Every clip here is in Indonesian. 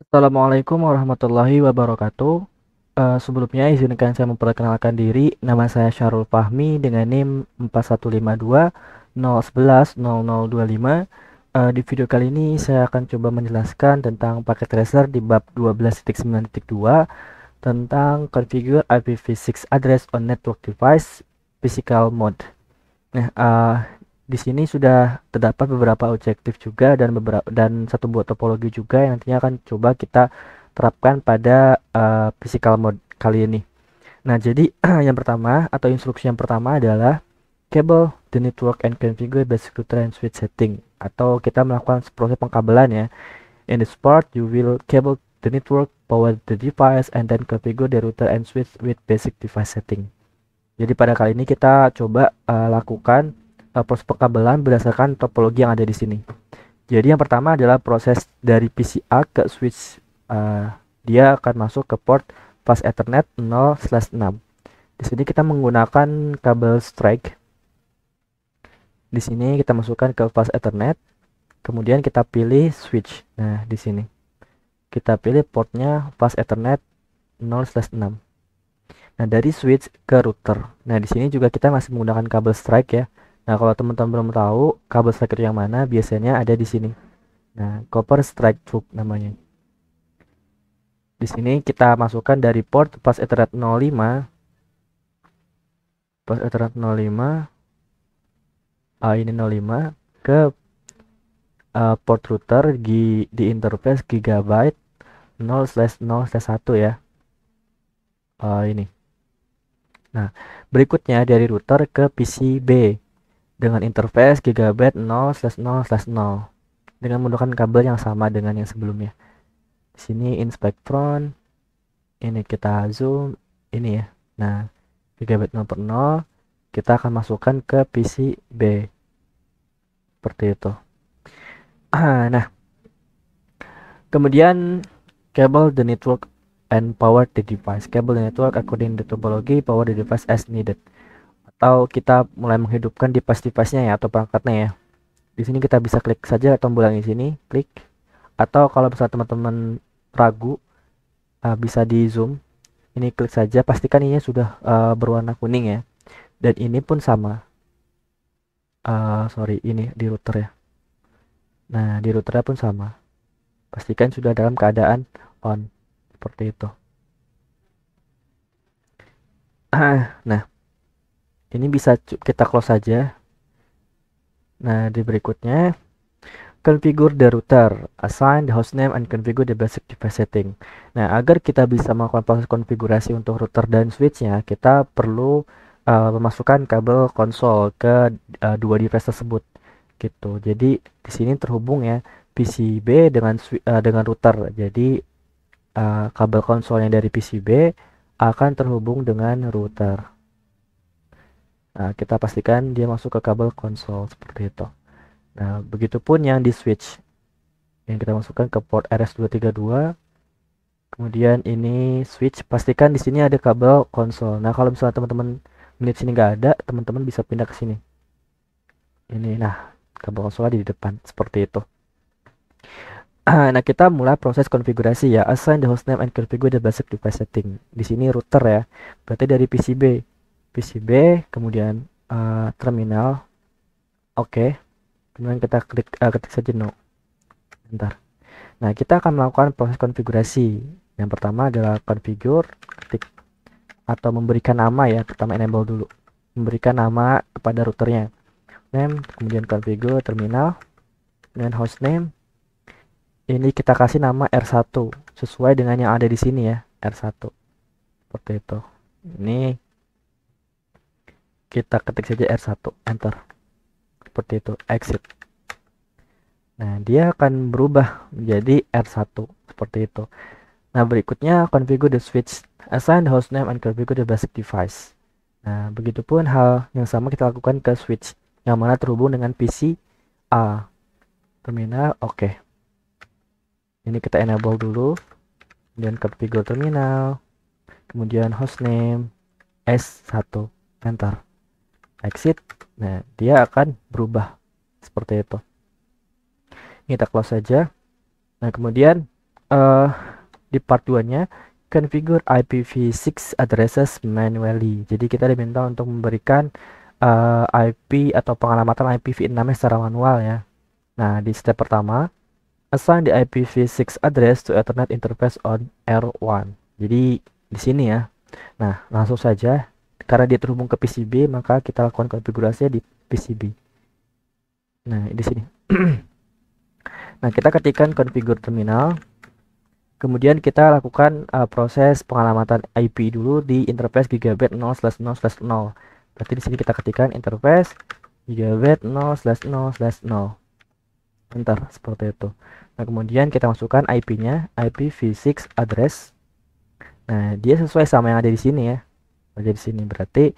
Assalamualaikum warahmatullahi wabarakatuh. Sebelumnya izinkan saya memperkenalkan diri. Nama saya Syarul Fahmi dengan NIM 4152 011 0025. Di video kali ini saya akan coba menjelaskan tentang paket tracer di bab 12.9.2 tentang configure IPv6 address on network device physical mode. Nah, di sini sudah terdapat beberapa objektif juga dan satu buah topologi juga yang nantinya akan coba kita terapkan pada physical mode kali ini. Nah, jadi yang pertama atau instruksi yang pertama adalah cable the network and configure basic router and switch setting, atau kita melakukan proses pengkabelan ya. In this part, you will cable the network, power the device, and then configure the router and switch with basic device setting. Jadi pada kali ini kita coba lakukan proses pengkabelan berdasarkan topologi yang ada di sini. Jadi yang pertama adalah proses dari PCA ke switch. Dia akan masuk ke port fast Ethernet 0/6. Di sini kita menggunakan kabel strike. Di sini kita masukkan ke fast Ethernet. Kemudian kita pilih switch. Nah, di sini kita pilih portnya fast Ethernet 0/6. Nah, dari switch ke router. Nah, di sini juga kita masih menggunakan kabel strike ya. Nah, kalau teman-teman belum tahu kabel strike itu yang mana, biasanya ada di sini. Nah, copper strike tube namanya. Di sini kita masukkan dari port pas Ethernet 05, pas Ethernet 05, ini 05 ke port router di interface gigabyte 0/0/1 ya. Ini. Nah, berikutnya dari router ke PCB dengan interface gigabyte 0/0/0 dengan menggunakan kabel yang sama dengan yang sebelumnya. Di sini inspect front, ini kita zoom, ini ya. Nah, gigabyte 0/0 kita akan masukkan ke PCB seperti itu. Nah, kemudian cable the network and power the device. Cable the network according to topology, power the device as needed. Atau kita mulai menghidupkan device-device-nya ya, atau perangkatnya ya. Di sini kita bisa klik saja tombol yang di sini, klik. Atau kalau misalnya teman-teman ragu, bisa di zoom. Ini klik saja, pastikan ini sudah berwarna kuning ya. Dan ini pun sama. Sorry, ini di router ya. Nah, di routernya pun sama. Pastikan sudah dalam keadaan on. Seperti itu. Nah, ini bisa kita close saja. Nah, di berikutnya, configure the router, assign the hostname, and configure the basic device setting. Nah, agar kita bisa melakukan proses konfigurasi untuk router dan switchnya, kita perlu memasukkan kabel konsol ke dua device tersebut, gitu. Jadi di sini terhubung ya PCB dengan router. Jadi kabel konsolnya dari PCB akan terhubung dengan router. Nah, kita pastikan dia masuk ke kabel konsol seperti itu. Nah, begitupun yang di switch yang kita masukkan ke port RS232. Kemudian ini switch, pastikan di sini ada kabel konsol. Nah, kalau misalnya teman-teman melihat sini nggak ada, teman-teman bisa pindah ke sini. Ini, nah, kabel konsol di depan seperti itu. Nah, kita mulai proses konfigurasi ya. Assign the hostname and configure the basic device setting. Di sini router ya. Berarti dari PCB, kemudian terminal. Oke. Kemudian kita ketik saja no. Bentar. Nah, kita akan melakukan proses konfigurasi. Yang pertama adalah configure, ketik atau memberikan nama ya. Pertama enable dulu. Memberikan nama kepada routernya. Name, kemudian configure terminal dengan hostname. Ini kita kasih nama R1 sesuai dengan yang ada di sini ya, R1. Seperti itu. Ini kita ketik saja R1, enter. Seperti itu, exit. Nah, dia akan berubah menjadi R1 seperti itu. Nah, berikutnya configure the switch, assign the hostname and configure the basic device. Nah, begitupun hal yang sama kita lakukan ke switch yang mana terhubung dengan PC A. Terminal, oke. Ini kita enable dulu, kemudian configure terminal, kemudian hostname S1, enter, exit. Nah, dia akan berubah seperti itu. Kita close saja. Nah, kemudian di part 2-nya configure IPv6 addresses manually. Jadi kita diminta untuk memberikan IP atau pengalamatan IPv6 secara manual ya. Nah, di step pertama, assign the IPv6 address to Ethernet interface on R1. Jadi di sini ya. Nah, langsung saja karena dia terhubung ke PCB, maka kita lakukan konfigurasinya di PCB. Nah, di sini. Nah, kita ketikkan configure terminal. Kemudian kita lakukan proses pengalamatan IP dulu di interface gigabit 0/0/0. Berarti di sini kita ketikkan interface gigabit 0/0/0. Enter seperti itu. Nah, kemudian kita masukkan IP-nya, IPv6 address. Nah, dia sesuai sama yang ada di sini ya. Ada di sini berarti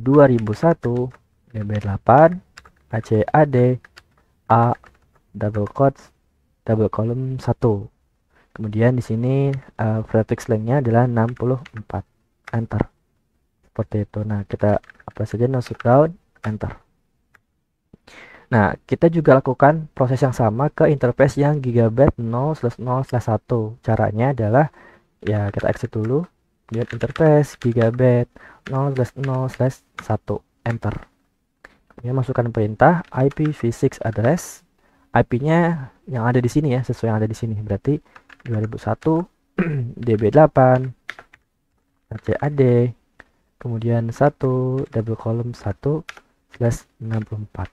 2001 DB8 ACAD A double quotes double column 1. Kemudian di sini prefix lengthnya adalah 64. Enter. Seperti itu. Nah, kita apa saja no shutdown, enter. Nah, kita juga lakukan proses yang sama ke interface yang gigabit 0/0/1. Caranya adalah ya kita exit dulu. Lihat interface gigabit 0/0/1. Enter. Kemudian masukkan perintah IPv6 address. IP-nya yang ada di sini ya, sesuai yang ada di sini. Berarti 2001 DB8 ACAD kemudian 1 double column 1/64.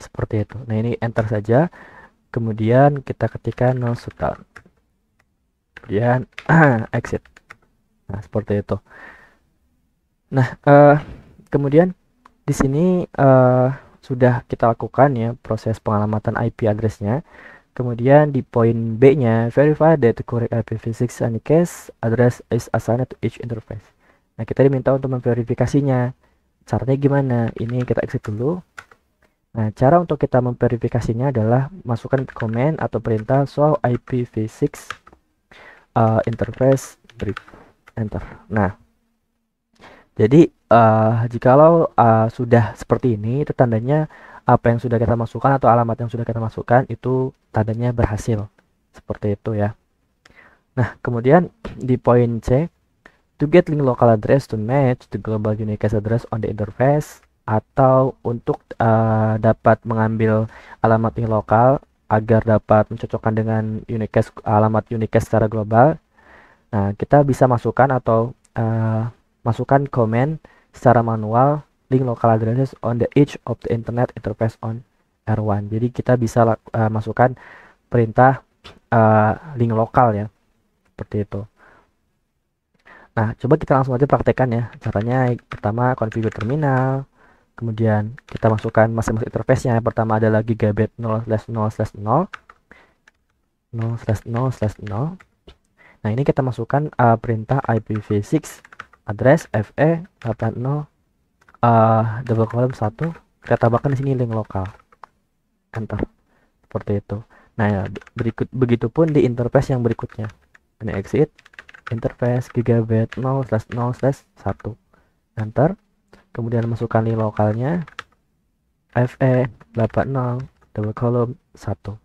Seperti itu. Nah, ini enter saja. Kemudian kita ketikkan no shutdown. Kemudian exit. Nah, seperti itu. Nah, kemudian di sini sudah kita lakukan ya proses pengalamatan IP address-nya. Kemudian di poin B-nya, verify that the correct IPv6 unicast address is assigned to each interface. Nah, kita diminta untuk memverifikasinya. Caranya gimana? Ini kita exit dulu. Nah, cara untuk kita memverifikasinya adalah masukkan command atau perintah show IPv6 interface brief. Enter. Nah, jadi jikalau sudah seperti ini, itu tandanya apa yang sudah kita masukkan atau alamat yang sudah kita masukkan itu tandanya berhasil. Seperti itu ya. Nah, kemudian di poin C, to get link local address to match the global unicast address on the interface, atau untuk dapat mengambil alamat link lokal agar dapat mencocokkan dengan unicast, alamat unicast secara global. Nah, kita bisa masukkan atau masukkan komen secara manual link local addresses on the edge of the internet interface on R1. Jadi kita bisa masukkan perintah link lokal ya, seperti itu. Nah, coba kita langsung aja praktekkan ya. Caranya pertama configure terminal, kemudian kita masukkan masing-masing interface-nya. Yang pertama adalah gigabit 0/0/0 0/0/0. Nah, ini kita masukkan perintah IPv6 address FE 80 double column 1. Kita tambahkan di sini link lokal. Enter. Seperti itu. Nah, ya, begitupun di interface yang berikutnya. Ini exit interface gigabit 0/0/1. Enter. Kemudian masukkan link lokalnya FE 80 double column 1.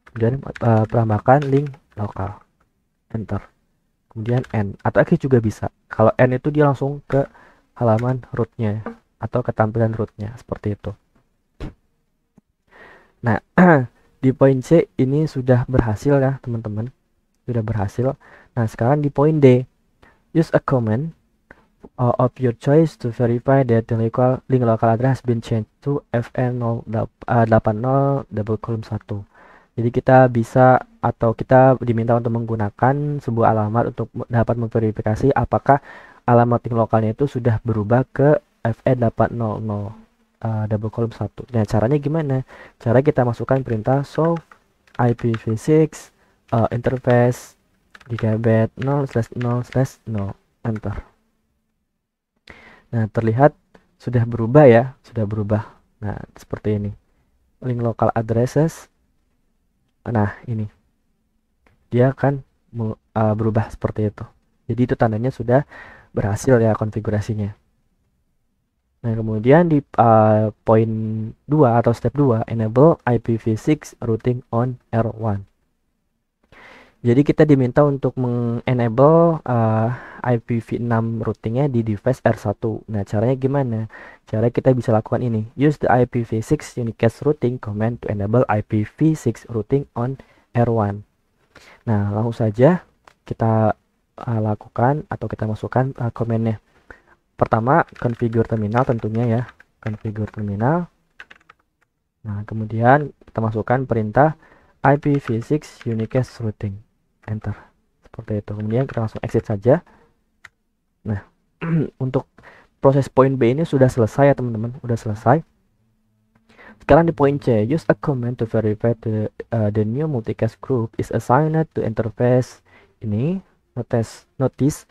Kemudian tambahkan link lokal. Enter. Kemudian N atau X juga bisa. Kalau N itu dia langsung ke halaman rootnya atau ke tampilan rootnya, seperti itu. Nah, di poin C ini sudah berhasil ya teman-teman, sudah berhasil. Nah, sekarang di poin D, use a command of your choice to verify that the link local address has been changed to FN080 double column 1. Jadi kita bisa atau kita diminta untuk menggunakan sebuah alamat untuk dapat memverifikasi apakah alamat link lokalnya itu sudah berubah ke FN800 double column 1. Nah, caranya gimana? Cara kita masukkan perintah show IPv6 interface gigabit 0/0/0. Enter. Nah, terlihat sudah berubah ya, sudah berubah. Nah, seperti ini. Link local addresses. Nah, ini dia akan berubah seperti itu. Jadi itu tandanya sudah berhasil ya konfigurasinya. Nah, kemudian di poin 2 atau step 2, enable IPv6 routing on R1. Jadi kita diminta untuk mengenable IPv6 routingnya di device R1. Nah, caranya gimana? Cara kita bisa lakukan ini. Use the IPv6 unicast routing command to enable IPv6 routing on R1. Nah, langsung saja kita lakukan atau kita masukkan komennya. Pertama, configure terminal tentunya ya. Configure terminal. Nah, kemudian kita masukkan perintah IPv6 unicast routing. Enter. Seperti itu. Kemudian kita langsung exit saja. Nah, untuk proses poin B ini sudah selesai ya teman-teman. Sudah selesai. Sekarang di poin C, use a command to verify the new multicast group is assigned to interface ini. Notice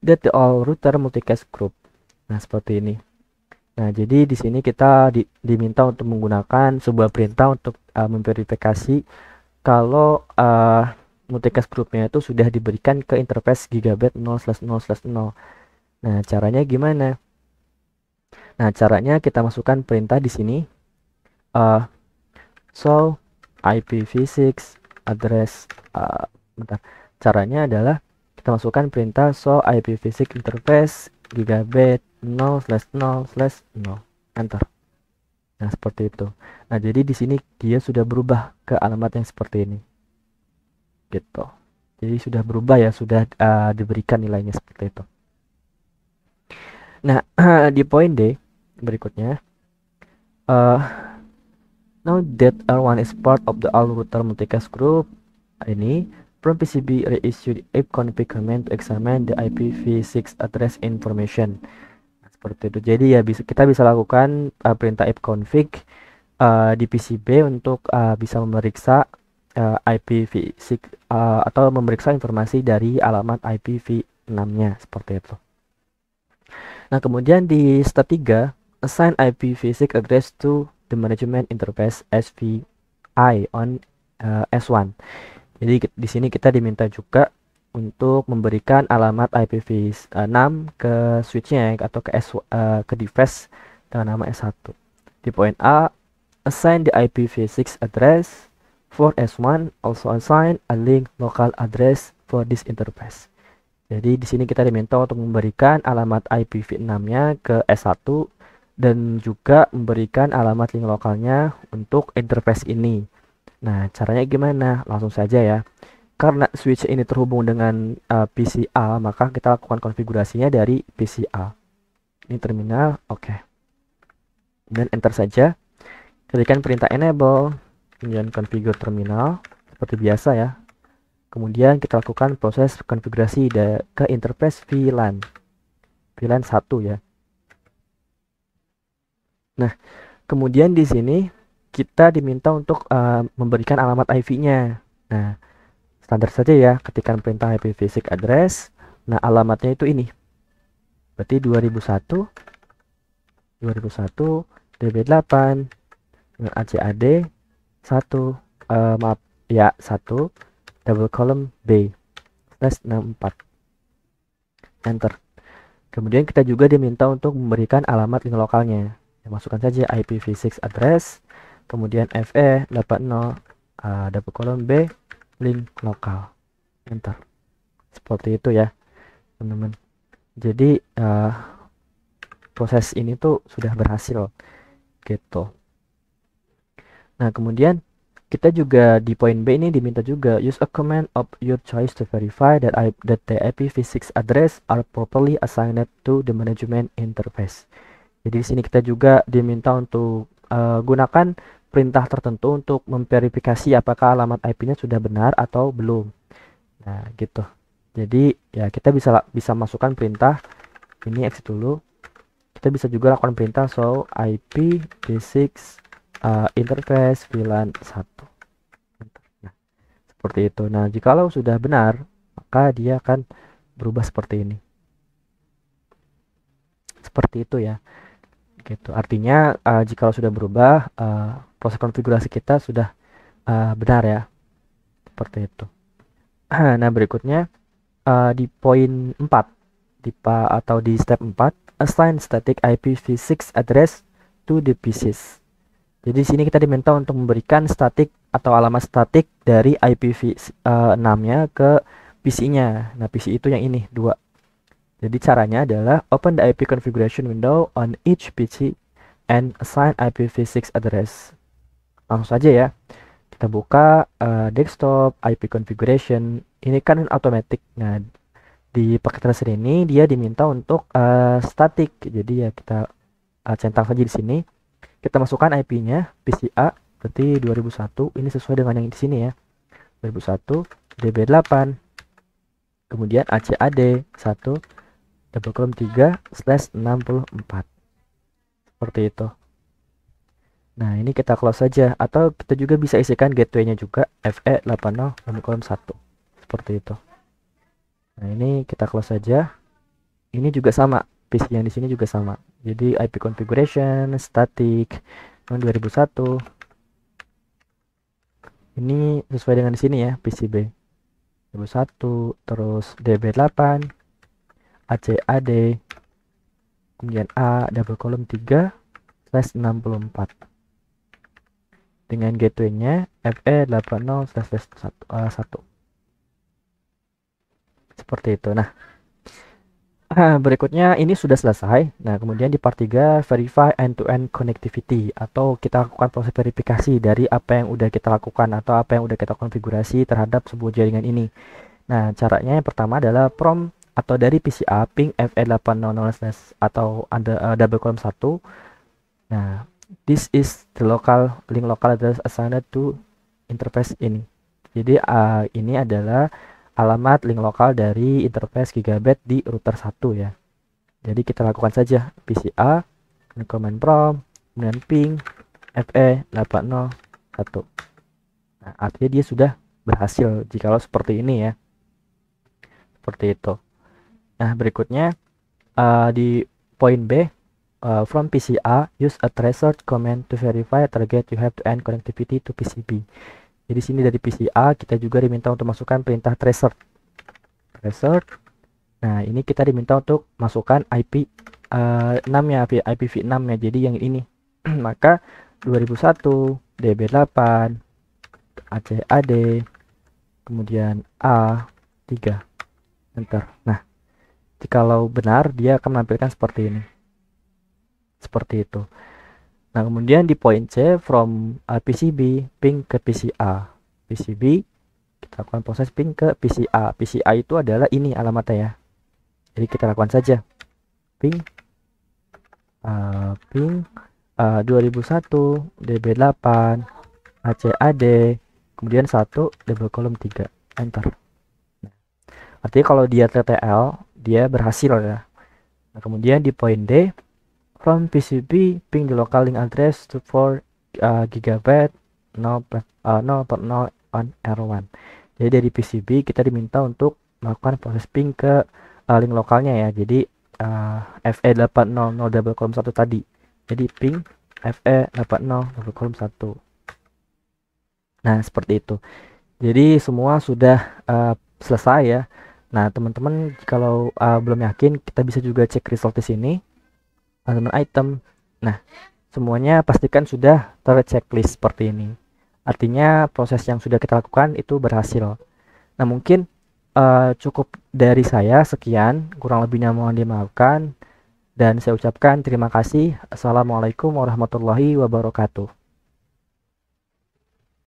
that the all router multicast group. Nah, seperti ini. Nah, jadi di sini kita diminta untuk menggunakan sebuah perintah untuk memverifikasi kalau multicast groupnya itu sudah diberikan ke interface gigabit 0/0/0. Nah, caranya gimana? Nah, caranya kita masukkan perintah di sini show IPv6 address. Bentar. Caranya adalah kita masukkan perintah show IPv6 interface gigabit 0/0/0. Enter. Nah, seperti itu. Nah, jadi di sini dia sudah berubah ke alamat yang seperti ini. Gitu. Jadi sudah berubah ya, sudah diberikan nilainya seperti itu. Nah, di poin D berikutnya, now that R1 is part of the all router multicast group, ini from PCB reissue ipconfig command to examine the IPv6 address information. Seperti itu. Jadi ya kita bisa lakukan perintah ipconfig di PCB untuk bisa memeriksa IPv6 atau memeriksa informasi dari alamat IPv6-nya seperti itu. Nah, kemudian di step 3, assign IPv6 address to the management interface SVI on S1. Jadi di sini kita diminta juga untuk memberikan alamat IPv6 ke switchnya atau ke device dengan nama S1. Di poin A, assign the IPv6 address for S1, also assign a link local address for this interface. Jadi di sini kita diminta untuk memberikan alamat IPv6-nya ke S1 dan juga memberikan alamat link lokalnya untuk interface ini. Nah, caranya gimana? Langsung saja ya. Karena switch ini terhubung dengan PCA, maka kita lakukan konfigurasinya dari PCA. Ini terminal, oke. Dan enter saja. Ketikkan perintah enable, kemudian configure terminal seperti biasa ya. Kemudian kita lakukan proses konfigurasi ke interface VLAN. VLAN 1 ya. Nah, kemudian di sini kita diminta untuk memberikan alamat IP-nya. Nah, standar saja ya, ketikkan perintah IPv6 address. Nah, alamatnya itu ini. Berarti 2001 DB8 dengan ACAD 1 maaf ya 1 double column B /64. Enter. Kemudian kita juga diminta untuk memberikan alamat link lokalnya. Masukkan saja IPv6 address, kemudian FE 80 double column B link lokal. Enter. Seperti itu ya, teman-teman. Jadi proses ini tuh sudah berhasil gitu. Nah, kemudian kita juga di poin B ini diminta juga use a command of your choice to verify that the IPv6 address are properly assigned to the management interface. Jadi di sini kita juga diminta untuk gunakan perintah tertentu untuk memverifikasi apakah alamat IP-nya sudah benar atau belum. Nah, gitu. Jadi ya kita bisa masukkan perintah ini exit dulu. Kita bisa juga lakukan perintah show IPv6 interface VLAN 1. Nah, seperti itu. Nah, jikalau sudah benar, maka dia akan berubah seperti ini. Seperti itu ya. Gitu. Artinya jikalau sudah berubah, proses konfigurasi kita sudah benar ya. Seperti itu. Nah, berikutnya di poin 4 atau di step 4, assign static IPv6 address to the PCs. Jadi di sini kita diminta untuk memberikan statik atau alamat statik dari IPv6-nya ke PC-nya. Nah, PC itu yang ini, 2. Jadi caranya adalah open the IP configuration window on each PC and assign IPv6 address. Langsung saja ya. Kita buka desktop IP configuration. Ini kan automatic. Nah, di paket tracer ini dia diminta untuk static. Jadi ya kita centang saja di sini. Kita masukkan IP-nya PCA berarti 2001. Ini sesuai dengan yang di sini ya. 2001 DB8. Kemudian ACAD 1 double column 3/64. Seperti itu. Nah, ini kita close saja atau kita juga bisa isikan gateway-nya juga FE80 double column 1. Seperti itu. Nah, ini kita close saja. Ini juga sama, PC yang di sini juga sama. Jadi IP configuration static tahun 2001. Ini sesuai dengan di sini ya, PCB 2001, terus DB8, ACAD, kemudian A double column 3/64. Dengan gateway-nya FE80/1. Seperti itu. Nah, berikutnya ini sudah selesai. Nah, kemudian di part 3 verify end-to-end connectivity atau kita lakukan proses verifikasi dari apa yang udah kita lakukan atau apa yang udah kita konfigurasi terhadap sebuah jaringan ini. Nah, caranya yang pertama adalah from atau dari PCA ping FE800 atau ada double column 1. Nah, this is the link local address assigned to interface ini. Jadi ini adalah alamat link lokal dari interface gigabit di router 1 ya. Jadi kita lakukan saja PCA, command prompt, kemudian ping FE801. Nah, artinya dia sudah berhasil jikalau seperti ini ya. Seperti itu. Nah, berikutnya di poin B, from PCA use a tracer command to verify target you have to end connectivity to PCB. Jadi sini dari PCA kita juga diminta untuk masukkan perintah tracer. Nah, ini kita diminta untuk masukkan IP 6 ya, IPv6 ya. Jadi yang ini. Maka 2001 DB8 ACAD kemudian A3 enter. Nah, jikalau benar dia akan menampilkan seperti ini. Seperti itu. Nah, kemudian di poin C from PCB ping ke PCA. PCB kita lakukan proses ping ke PCA. PCA itu adalah ini alamatnya ya. Jadi kita lakukan saja ping 2001 DB8 ACAD kemudian 1 double column 3 enter. Nah, artinya kalau dia TTL dia berhasil ya. Nah, kemudian di poin D from PCB ping the local link address to 4 GB 0/0 on R1. Jadi dari PCB kita diminta untuk melakukan proses ping ke link lokalnya ya. Jadi FE800 double column 1 tadi. Jadi ping FE80 double column 1. Nah, seperti itu. Jadi semua sudah selesai ya. Nah, teman-teman kalau belum yakin kita bisa juga cek result di sini. Item. Nah, semuanya pastikan sudah terchecklist seperti ini. Artinya proses yang sudah kita lakukan itu berhasil. Nah, mungkin cukup dari saya sekian, kurang lebihnya mohon dimaafkan dan saya ucapkan terima kasih. Assalamualaikum warahmatullahi wabarakatuh.